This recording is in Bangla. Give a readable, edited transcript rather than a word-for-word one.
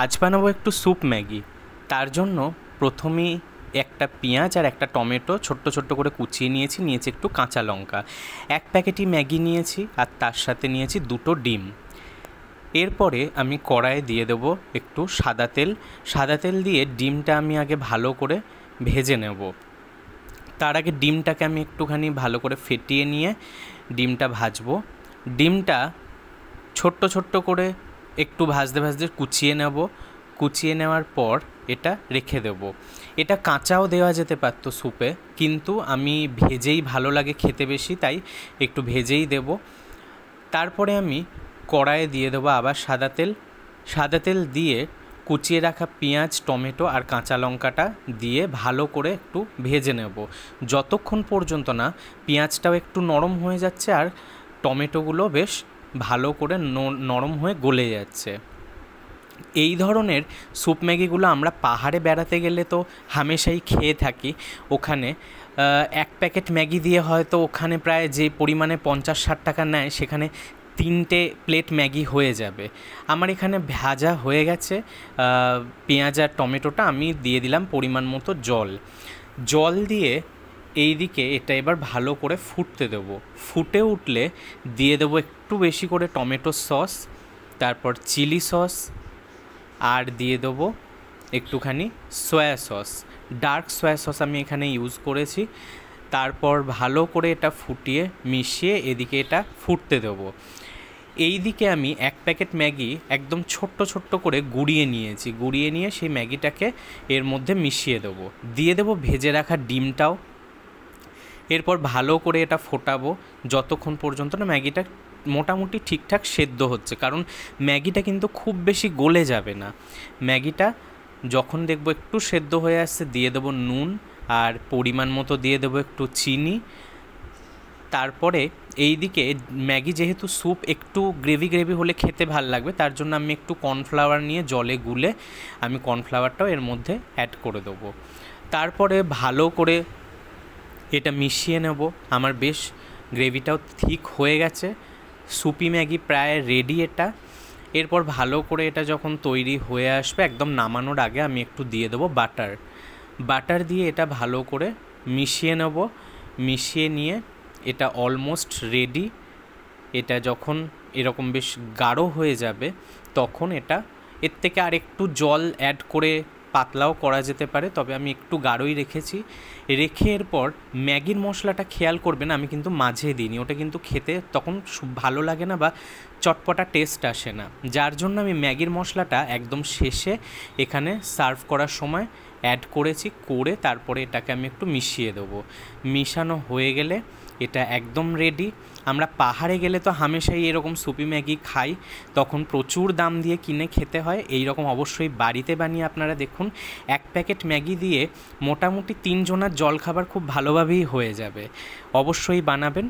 আজ বানাবো একটু স্যুপ ম্যাগি। তার জন্য প্রথমেই একটা পেঁয়াজ আর একটা টমেটো ছোট্ট ছোট্ট করে কুচিয়ে নিয়েছি একটু কাঁচা লঙ্কা, এক প্যাকেটই ম্যাগি নিয়েছি আর তার সাথে নিয়েছি 2টো ডিম। এরপরে আমি কড়াইয়ে দিয়ে দেবো একটু সাদা তেল দিয়ে ডিমটা আমি আগে ভালো করে ভেজে নেব। তার আগে ডিমটাকে আমি একটুখানি ভালো করে ফেটিয়ে নিয়ে ডিমটা ভাজবো। ডিমটা ছোট্ট ছোট্ট করে একটু ভাজতে কুচিয়ে নেওয়ার পর এটা রেখে দেব। এটা কাঁচাও দেওয়া যেতে পারতো স্যুপে, কিন্তু আমি ভেজেই ভালো লাগে খেতে বেশি, তাই একটু ভেজেই দেব। তারপরে আমি কড়াইয়ে দিয়ে দেবো আবার সাদা তেল দিয়ে কুচিয়ে রাখা পেঁয়াজ, টমেটো আর কাঁচা লঙ্কাটা দিয়ে ভালো করে একটু ভেজে নেব, যতক্ষণ পর্যন্ত না পেঁয়াজটাও একটু নরম হয়ে যাচ্ছে আর টমেটোগুলো বেশ ভালো করে নরম হয়ে গলে যাচ্ছে। এই ধরনের স্যুপ ম্যাগিগুলো আমরা পাহাড়ে বেড়াতে গেলে তো হামেশাই খেয়ে থাকি। ওখানে এক প্যাকেট ম্যাগি দিয়ে হয়তো ওখানে প্রায় যে পরিমাণে 50-60 টাকা নেয়, সেখানে 3টে প্লেট ম্যাগি হয়ে যাবে। আমার এখানে ভাজা হয়ে গেছে পেঁয়াজ আর টমেটোটা, আমি দিয়ে দিলাম পরিমাণ মতো জল দিয়ে এই দিকে এটা এবার ভালো করে ফুটতে দেবো। ফুটে উঠলে দিয়ে দেবো একটু বেশি করে টমেটো সস, তারপর চিলি সস, আর দিয়ে দেবো একটুখানি soya sauce, dark soya sauce আমি এখানে ইউজ করেছি। তারপর ভালো করে এটা ফুটিয়ে মিশিয়ে এদিকে এটা ফুটতে দেবো। এই দিকে আমি এক প্যাকেট ম্যাগি একদম ছোট্ট করে গুঁড়িয়ে নিয়ে সেই ম্যাগিটাকে এর মধ্যে মিশিয়ে দেবো। দিয়ে দেবো ভেজে রাখা ডিমটাও। এরপর ভালো করে এটা ফোটাবো যতক্ষণ পর্যন্ত না ম্যাগিটা মোটামুটি ঠিকঠাক সেদ্ধ হচ্ছে, কারণ ম্যাগিটা কিন্তু খুব বেশি গলে যাবে না। ম্যাগিটা যখন দেখবো একটু সেদ্ধ হয়ে আসছে, দিয়ে দেবো নুন আর পরিমাণ মতো দিয়ে দেবো একটু চিনি। তারপরে এই দিকে ম্যাগি যেহেতু স্যুপ একটু গ্রেভি হলে খেতে ভাল লাগবে, তার জন্য আমি একটু কর্নফ্লাওয়ার নিয়ে জলে গুলে আমি কর্নফ্লাওয়ারটাও এর মধ্যে অ্যাড করে দেবো। তারপরে ভালো করে এটা মিশিয়ে নেব। আমার বেশ গ্রেভিটাও ঠিক হয়ে গেছে, স্যুপি ম্যাগি প্রায় রেডি এটা। এরপর ভালো করে এটা যখন তৈরি হয়ে আসবে, একদম নামানোর আগে আমি একটু দিয়ে দেবো বাটার দিয়ে এটা ভালো করে মিশিয়ে নিয়ে এটা অলমোস্ট রেডি। এটা যখন এরকম বেশ গাঢ় হয়ে যাবে, তখন এর থেকে আর একটু জল অ্যাড করে পাতলাও করা যেতে পারে, তবে আমি একটু গাঢ়ই রেখে এরপর ম্যাগির মশলাটা খেয়াল করবেন, আমি কিন্তু মাঝে দিইনি, ওটা কিন্তু খেতে তখন ভালো লাগে না বা চটপটা টেস্ট আসে না, যার জন্য আমি ম্যাগির মশলাটা একদম শেষে এখানে সার্ভ করার সময় অ্যাড করে তারপরে এটাকে আমি একটু মিশিয়ে দেবো। মিশানো হয়ে গেলে এটা একদম রেডি। আমরা পাহাড়ে গেলে তো হামেশাই এরকম স্যুপি ম্যাগি খাই, তখন প্রচুর দাম দিয়ে কিনে খেতে হয়। এই রকম অবশ্যই বাড়িতে বানিয়ে আপনারা দেখুন, এক প্যাকেট ম্যাগি দিয়ে মোটামুটি 3 জনের জলখাবার খুব ভালোভাবেই হয়ে যাবে। অবশ্যই বানাবেন।